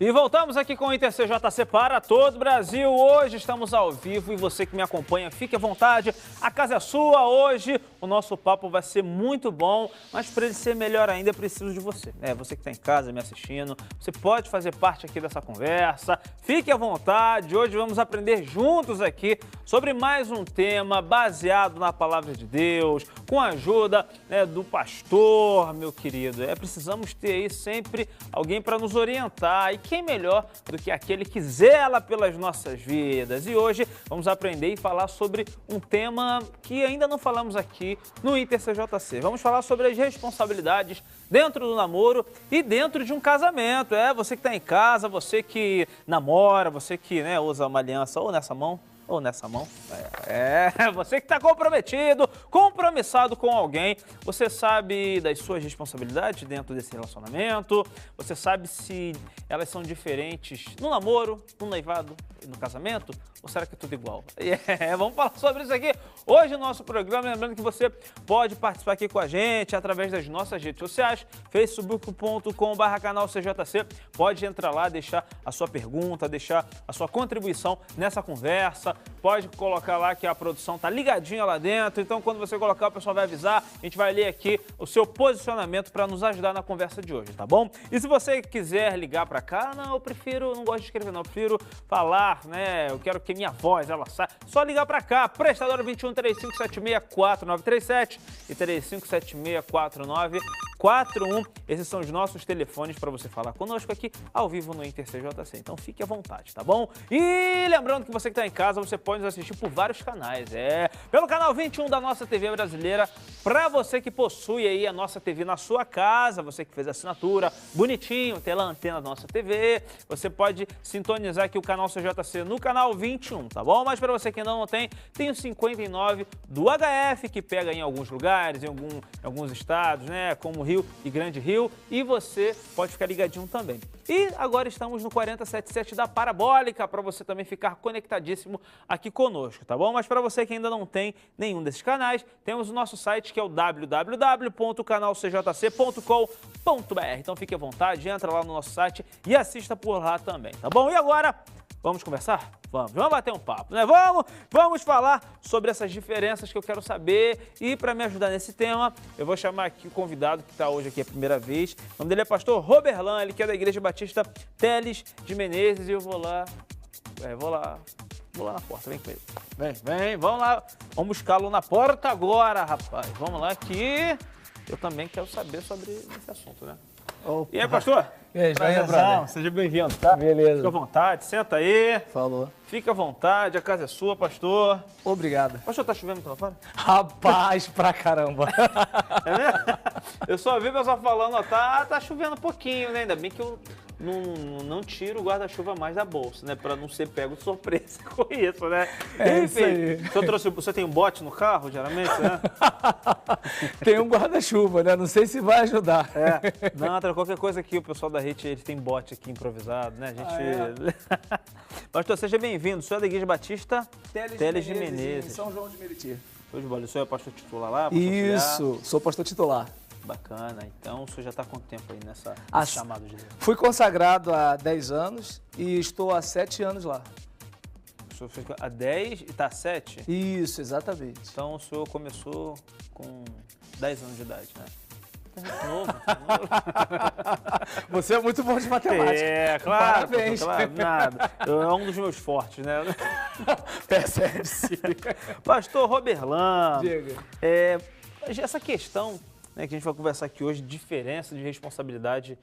E voltamos aqui com o InterCJC para todo o Brasil. Hoje estamos ao vivo e você que me acompanha, fique à vontade. A casa é sua. Hoje o nosso papo vai ser muito bom, mas para ele ser melhor ainda, eu preciso de você. Você que está em casa me assistindo, você pode fazer parte aqui dessa conversa. Fique à vontade. Hoje vamos aprender juntos aqui sobre mais um tema baseado na palavra de Deus, com a ajuda do pastor, meu querido. Precisamos ter aí sempre alguém para nos orientar. E quem melhor do que aquele que zela pelas nossas vidas? E hoje vamos aprender e falar sobre um tema que ainda não falamos aqui no InterCJC. Vamos falar sobre as responsabilidades dentro do namoro e dentro de um casamento. Você que está em casa, você que namora, você que usa uma aliança ou nessa mão, você que está comprometido, compromissado com alguém, você sabe das suas responsabilidades dentro desse relacionamento, você sabe se elas são diferentes no namoro, no noivado e no casamento, ou será que é tudo igual? Vamos falar sobre isso aqui hoje no nosso programa, lembrando que você pode participar aqui com a gente através das nossas redes sociais, facebook.com/canal CJC, pode entrar lá, deixar a sua pergunta, deixar a sua contribuição nessa conversa. Pode colocar lá que a produção tá ligadinha lá dentro, então quando você colocar o pessoal vai avisar, a gente vai ler aqui o seu posicionamento para nos ajudar na conversa de hoje, tá bom? E se você quiser ligar para cá, não gosto de escrever não, eu prefiro falar, eu quero que minha voz, ela saia, só ligar para cá, prestadora 21 3576 4937 e 3576 4941, esses são os nossos telefones para você falar conosco aqui ao vivo no InterCJC, então fique à vontade, tá bom? E lembrando que você que está em casa, você pode nos assistir por vários canais, pelo canal 21 da nossa TV brasileira, para você que possui aí a nossa TV na sua casa, você que fez a assinatura, bonitinho, tem lá a antena da nossa TV, você pode sintonizar aqui o canal CJC no canal 21, tá bom? Mas para você que ainda não tem o 59 do HF, que pega em alguns lugares, em alguns estados, como Rio e Grande Rio, e você pode ficar ligadinho também. E agora estamos no 4077 da Parabólica, para você também ficar conectadíssimo aqui conosco, tá bom? Mas para você que ainda não tem nenhum desses canais, temos o nosso site que é o www.canalcjc.com.br. Então fique à vontade, entra lá no nosso site e assista por lá também, tá bom? E agora, vamos conversar? Vamos bater um papo, Vamos falar sobre essas diferenças que eu quero saber. E para me ajudar nesse tema, eu vou chamar aqui o convidado que está hoje aqui a primeira vez. O nome dele é pastor Roberlan, ele que é da Igreja Batista Teles de Menezes. E eu vou lá na porta, vem com ele. Vem, vamos lá. Vamos buscá-lo na porta agora, rapaz. Vamos lá que eu também quero saber sobre esse assunto, Opa. E aí, pastor? E aí, brother? Seja bem-vindo, tá? Beleza. Fica à vontade, senta aí. Falou. Fica à vontade, a casa é sua, pastor. Obrigado. Pastor, tá chovendo lá fora? Rapaz, pra caramba. É mesmo? Eu só vi o pessoal falando, tá chovendo um pouquinho, Ainda bem que eu não tiro o guarda-chuva mais da bolsa, Pra não ser pego de surpresa com isso, É isso aí. Você tem um bote no carro, geralmente, Tem um guarda-chuva, Não sei se vai ajudar. Não, qualquer coisa aqui, o pessoal da rede, eles têm bote aqui improvisado, A gente... Pastor, seja bem-vindo. O senhor é da Igreja Batista Teles de Menezes. Em São João de Meriti. Show de bola. O senhor é pastor titular lá? Isso, sou pastor titular. Bacana. Então, o senhor já está há quanto tempo aí nesse chamado de Deus? Fui consagrado há 10 anos e estou há 7 anos lá. O senhor fica há 10 e está há 7? Isso, exatamente. Então, o senhor começou com 10 anos de idade, Novo. Você é muito bom de matemática. Claro. Parabéns. Claro, nada. É um dos meus fortes, Percebe-se. Pastor Roberlan. Diga. Essa questão que a gente vai conversar aqui hoje, diferença de responsabilidade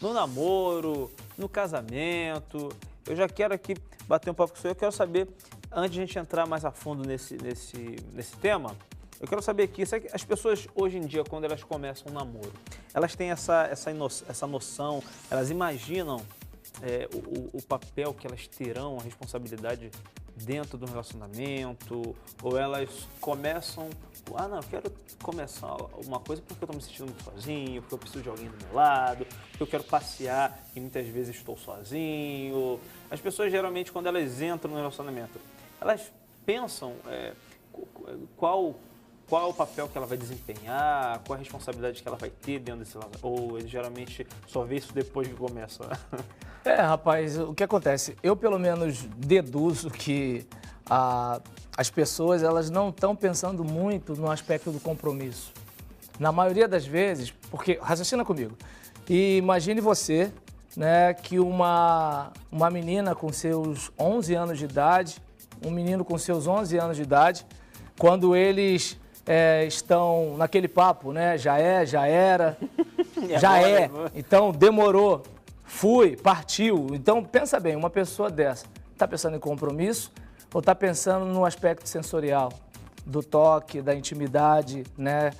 no namoro, no casamento. Eu já quero aqui bater um papo com o senhor. Eu quero saber, antes de a gente entrar mais a fundo nesse tema, eu quero saber aqui, as pessoas hoje em dia, quando elas começam um namoro, elas têm essa noção, elas imaginam o papel que elas terão, a responsabilidade dentro do relacionamento, ou elas começam, eu quero começar uma coisa porque eu estou me sentindo muito sozinho, porque eu preciso de alguém do meu lado, porque eu quero passear e muitas vezes estou sozinho. As pessoas geralmente, quando elas entram no relacionamento, elas pensam qual o papel que ela vai desempenhar, qual a responsabilidade que ela vai ter dentro desse relacionamento, ou eles geralmente só vê isso depois que começa? Rapaz, o que acontece? Eu, pelo menos, deduzo que as pessoas elas não estão pensando muito no aspecto do compromisso. Na maioria das vezes, porque, raciocina comigo, e imagine você, né, que uma menina com seus 11 anos de idade, um menino com seus 11 anos de idade, quando eles estão naquele papo, né, já era, já é, então demorou, fui, partiu. Então, pensa bem, uma pessoa dessa está pensando em compromisso ou está pensando no aspecto sensorial, do toque, da intimidade, né?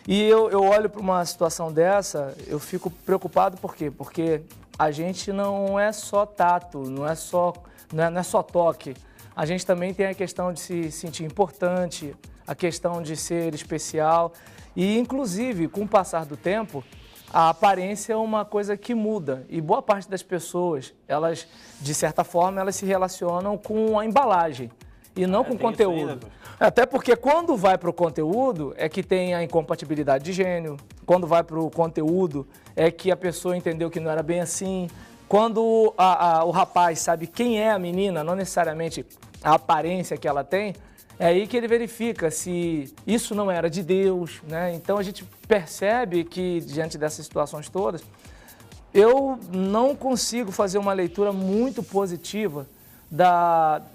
E eu olho para uma situação dessa, eu fico preocupado por quê? Porque a gente não é só tato, não é só toque. A gente também tem a questão de se sentir importante, a questão de ser especial. E, inclusive, com o passar do tempo, a aparência é uma coisa que muda. E boa parte das pessoas, elas, de certa forma, elas se relacionam com a embalagem e não com o conteúdo. Até porque quando vai para o conteúdo é que tem a incompatibilidade de gênero, quando vai para o conteúdo é que a pessoa entendeu que não era bem assim, quando o rapaz sabe quem é a menina, não necessariamente a aparência que ela tem, é aí que ele verifica se isso não era de Deus, né? Então a gente percebe que, diante dessas situações todas, eu não consigo fazer uma leitura muito positiva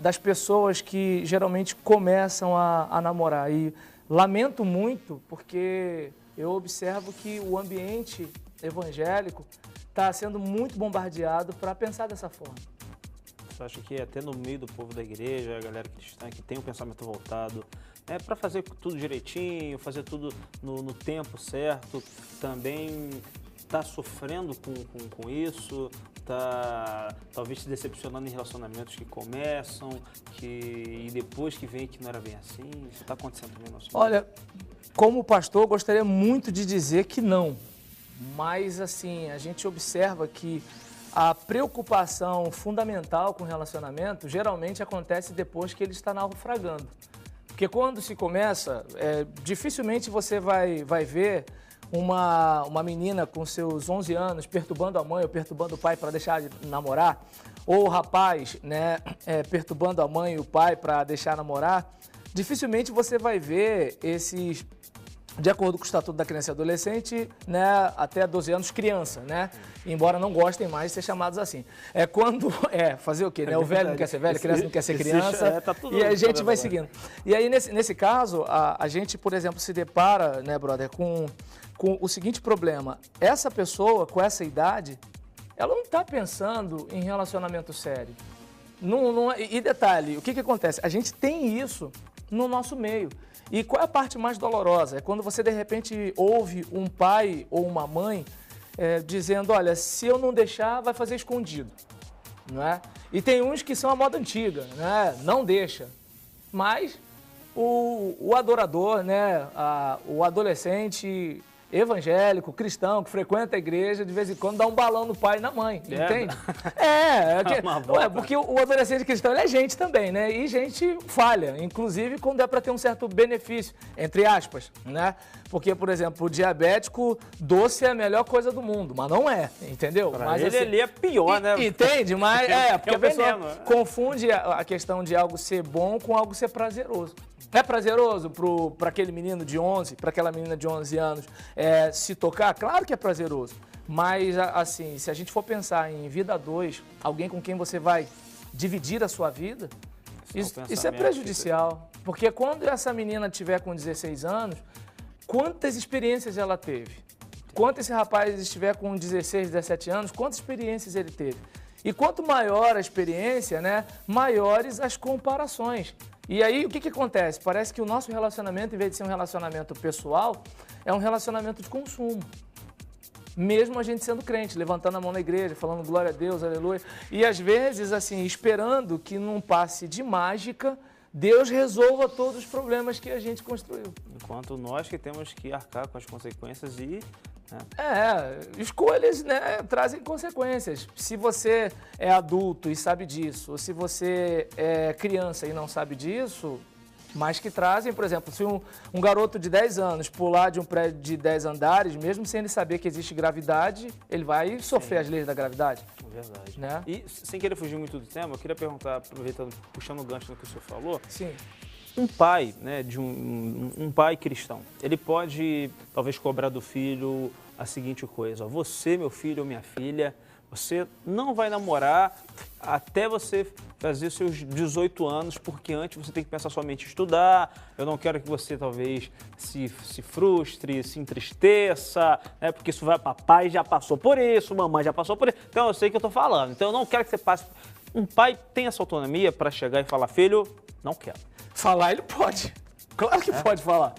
das pessoas que geralmente começam a namorar. E lamento muito porque eu observo que o ambiente evangélico está sendo muito bombardeado para pensar dessa forma. Você acha que até no meio do povo da igreja, a galera cristã que tem um pensamento voltado para fazer tudo direitinho, fazer tudo no tempo certo, também está sofrendo com isso, está talvez se decepcionando em relacionamentos que começam, e depois que vem que não era bem assim? Isso está acontecendo também no nosso meio? Olha, como pastor, gostaria muito de dizer que não, mas assim, a gente observa que a preocupação fundamental com o relacionamento geralmente acontece depois que ele está naufragando. Porque quando se começa, dificilmente você vai ver uma menina com seus 11 anos perturbando a mãe ou perturbando o pai para deixar de namorar, ou o rapaz, né, perturbando a mãe e o pai para deixar namorar. Dificilmente você vai ver esses, de acordo com o Estatuto da Criança e Adolescente, né, até 12 anos, criança, né? Embora não gostem mais de ser chamados assim. Fazer o quê, né? O velho não quer ser velho, a criança não quer ser criança, tá tudo, e a gente vai seguindo. E aí, nesse caso, a gente, por exemplo, se depara, né, brother, com o seguinte problema. Essa pessoa, com essa idade, ela não está pensando em relacionamento sério. E detalhe, o que acontece? A gente tem isso no nosso meio. E qual é a parte mais dolorosa? É quando você, de repente, ouve um pai ou uma mãe dizendo, olha, se eu não deixar, vai fazer escondido, não é? E tem uns que são a moda antiga, né? Não deixa. Mas o adorador, né? O adolescente evangélico, cristão, que frequenta a igreja, de vez em quando dá um balão no pai e na mãe, entende? Porque o adolescente cristão ele é gente também, né? E gente falha, inclusive quando é para ter um certo benefício, entre aspas, né? Porque, por exemplo, o diabético, doce é a melhor coisa do mundo, mas não é, entendeu? Mas ele é pior, né? Entende? Mas porque a pessoa veneno, confunde a questão de algo ser bom com algo ser prazeroso. É prazeroso para aquele menino de 11, para aquela menina de 11 anos se tocar? Claro que é prazeroso. Mas, assim, se a gente for pensar em vida 2, alguém com quem você vai dividir a sua vida, isso é prejudicial. Porque quando essa menina tiver com 16 anos, quantas experiências ela teve? Quando esse rapaz estiver com 16, 17 anos, quantas experiências ele teve? E quanto maior a experiência, né, maiores as comparações. E aí, o que acontece? Parece que o nosso relacionamento, em vez de ser um relacionamento pessoal, é um relacionamento de consumo. Mesmo a gente sendo crente, levantando a mão na igreja, falando glória a Deus, aleluia. E às vezes, assim, esperando que num passe de mágica, Deus resolva todos os problemas que a gente construiu. Enquanto nós que temos que arcar com as consequências e... escolhas, né, trazem consequências. Se você é adulto e sabe disso, ou se você é criança e não sabe disso, mas que trazem, por exemplo, se um garoto de 10 anos pular de um prédio de 10 andares, mesmo sem ele saber que existe gravidade, ele vai sofrer as leis da gravidade. Verdade. Né? E, sem querer fugir muito do tema, eu queria perguntar, aproveitando, puxando o gancho no que o senhor falou, Sim. um pai, né, de um pai cristão, ele pode talvez cobrar do filho a seguinte coisa: ó, você, meu filho ou minha filha, você não vai namorar até você fazer seus 18 anos, porque antes você tem que pensar somente em estudar. Eu não quero que você talvez se frustre, se entristeça, né? Porque isso vai, papai já passou por isso, mamãe já passou por isso. Então eu sei que eu estou falando. Então eu não quero que você passe. Um pai tem essa autonomia para chegar e falar: filho, não quero. Falar ele pode. Claro que pode falar.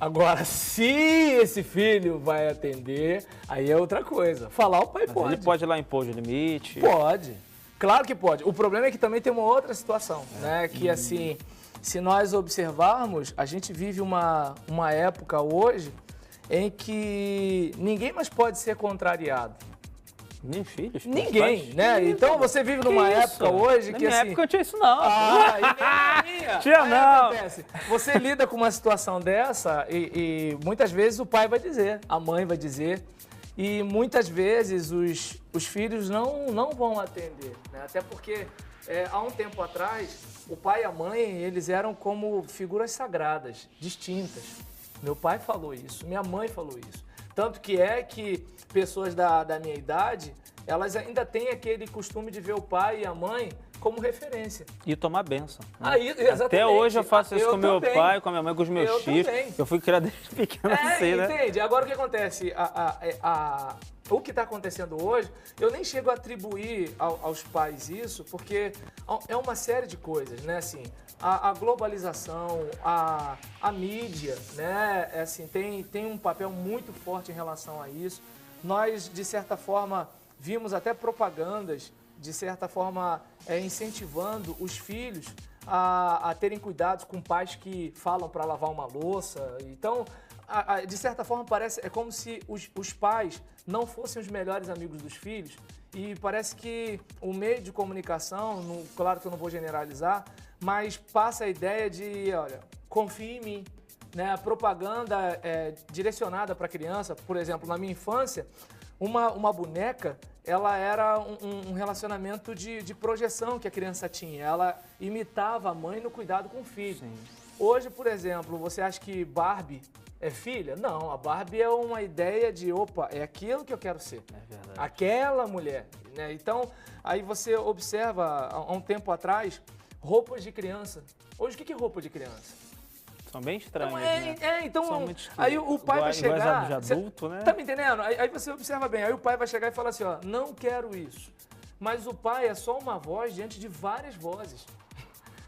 Agora, se esse filho vai atender, aí é outra coisa. Falar o pai pode. Ele pode ir lá impor o limite? Pode. Claro que pode. O problema é que também tem uma outra situação, né? Que assim, se nós observarmos, a gente vive uma época hoje em que ninguém mais pode ser contrariado. Nem filhos? Ninguém, né? Então você vive numa época hoje que na minha assim... época não tinha isso não. Ah, e nem na minha. Tinha Aí não. acontece, você lida com uma situação dessa e muitas vezes o pai vai dizer, a mãe vai dizer, e muitas vezes os filhos não vão atender, né? Até porque há um tempo atrás, o pai e a mãe, eles eram como figuras sagradas, distintas. Meu pai falou isso, minha mãe falou isso. Tanto que pessoas da minha idade, elas ainda têm aquele costume de ver o pai e a mãe como referência. E tomar bênção. Né? Aí, exatamente. Até hoje eu faço isso com meu pai, com a minha mãe, com os meus filhos. Também. Eu fui criado desde pequeno assim, né? Entende? Agora o que acontece? O que está acontecendo hoje, eu nem chego a atribuir aos pais isso, porque é uma série de coisas, né? Assim, a globalização, a mídia, né? Assim, tem um papel muito forte em relação a isso. Nós, de certa forma, vimos até propagandas, de certa forma, incentivando os filhos a terem cuidados com pais que falam para lavar uma louça. Então, de certa forma, é como se os pais não fossem os melhores amigos dos filhos. E parece que o meio de comunicação, claro que eu não vou generalizar, mas passa a ideia de, olha, confie em mim. Né? A propaganda direcionada para a criança, por exemplo, na minha infância, uma boneca, ela era um relacionamento de projeção que a criança tinha. Ela imitava a mãe no cuidado com o filho. Sim. Hoje, por exemplo, você acha que Barbie é filha? Não, a Barbie é uma ideia de, opa, é aquilo que eu quero ser. É verdade. Aquela mulher. Né? Então, aí você observa, há um tempo atrás, roupas de criança. Hoje, o que é roupa de criança? São bem estranhas, então, são muito aí o pai vai chegar... de adulto, né? Tá me entendendo? Aí você observa bem, aí o pai vai chegar e falar assim, ó, não quero isso. Mas o pai é só uma voz diante de várias vozes.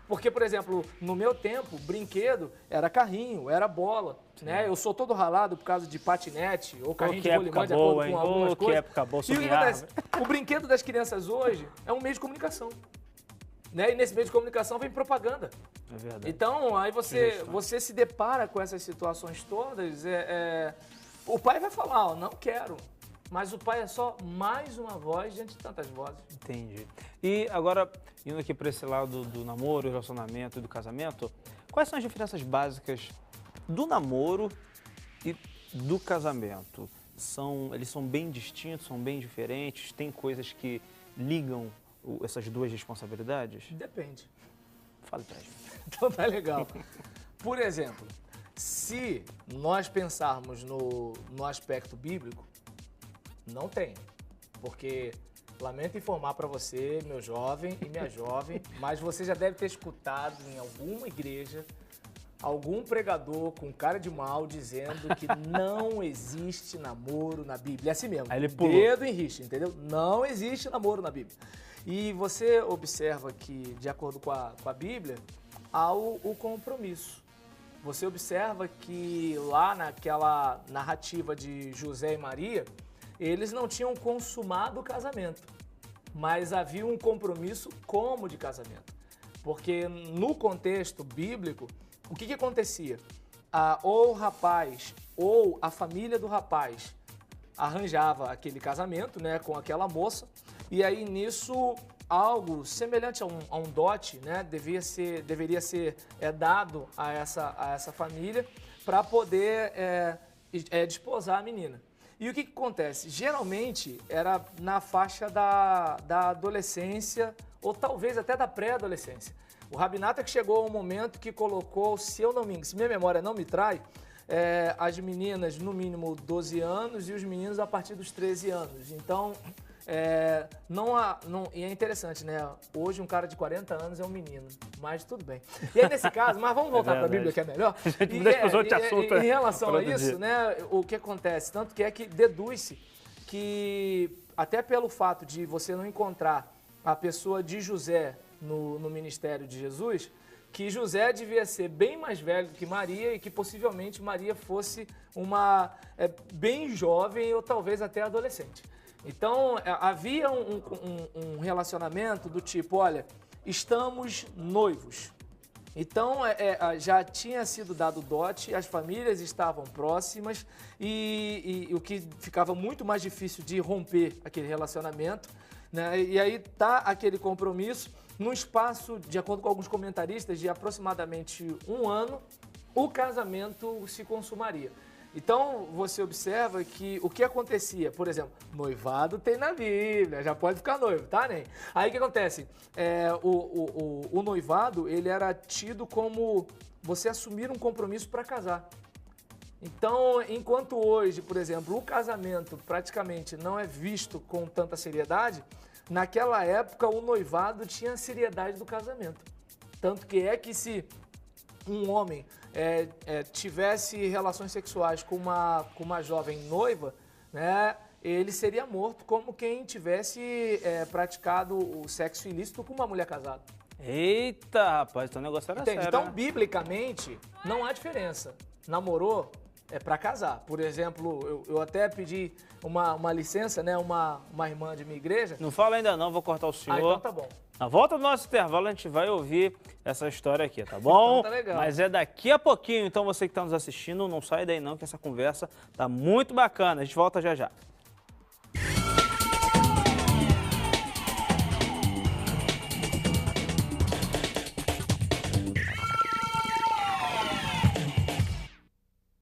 Porque, por exemplo, no meu tempo, brinquedo era carrinho, era bola, né? Eu sou todo ralado por causa de patinete ou carrinho de rolimã, de acordo com algumas coisas. Que época boa, e o que acontece? O brinquedo das crianças hoje é um meio de comunicação. Né? E nesse meio de comunicação vem propaganda. É verdade. Então, aí você se depara com essas situações todas, o pai vai falar, ó, não quero. Mas o pai é só mais uma voz diante de tantas vozes. Entendi. E agora, indo aqui para esse lado do namoro, relacionamento e do casamento, quais são as diferenças básicas do namoro e do casamento? Eles são bem distintos, são bem diferentes? Tem coisas que ligam essas duas responsabilidades? Depende. Fale pra gente. Então tá legal. Por exemplo, se nós pensarmos no aspecto bíblico, não tem. Porque, lamento informar para você, meu jovem e minha jovem, mas você já deve ter escutado em alguma igreja algum pregador com cara de mal dizendo que não existe namoro na Bíblia. É assim mesmo. Aí ele pulou. Dedo em riste, entendeu? Não existe namoro na Bíblia. E você observa que, de acordo com a Bíblia, há o compromisso. Você observa que lá naquela narrativa de José e Maria, eles não tinham consumado o casamento, mas havia um compromisso como de casamento. Porque no contexto bíblico, o que acontecia? Ou o rapaz ou a família do rapaz arranjava aquele casamento, né, com aquela moça, e aí nisso algo semelhante a um dote, né? Deveria ser dado a essa família para poder desposar a menina. E o que acontece? Geralmente era na faixa da adolescência ou talvez até da pré-adolescência. O Rabi Natan que chegou a um momento que colocou, se minha memória não me trai, as meninas no mínimo 12 anos e os meninos a partir dos 13 anos. Então, e é interessante, né? Hoje um cara de 40 anos é um menino, mas tudo bem. E aí nesse caso, mas vamos voltar para a Bíblia que é melhor. Em relação a isso, né? O que acontece? Tanto que é que deduz-se que até pelo fato de você não encontrar a pessoa de José no ministério de Jesus, que José devia ser bem mais velho que Maria e que possivelmente Maria fosse uma bem jovem ou talvez até adolescente. Então, havia um relacionamento do tipo, olha, estamos noivos. Então, já tinha sido dado dote, as famílias estavam próximas e o que ficava muito mais difícil de romper aquele relacionamento, né? E aí tá aquele compromisso, num espaço, de acordo com alguns comentaristas, de aproximadamente 1 ano, o casamento se consumaria. Então, você observa que o que acontecia, por exemplo, noivado tem na Bíblia, já pode ficar noivo, tá, Ney? Aí o que acontece? O noivado, ele era tido como você assumir um compromisso para casar. Então, enquanto hoje, por exemplo, o casamento praticamente não é visto com tanta seriedade, naquela época o noivado tinha a seriedade do casamento. Tanto que se um homem tivesse relações sexuais com uma jovem noiva, né, ele seria morto como quem tivesse praticado o sexo ilícito com uma mulher casada. Eita, rapaz, então o negócio era sério. Então, né? biblicamente, não há diferença. Namorou é para casar. Por exemplo, eu até pedi uma licença, né, uma irmã de minha igreja. Não fala ainda não, vou cortar o senhor. Então tá bom. Na volta do nosso intervalo, a gente vai ouvir essa história aqui, tá bom? Então tá legal. Mas é daqui a pouquinho, então você que está nos assistindo, não sai daí não, que essa conversa tá muito bacana. A gente volta já já.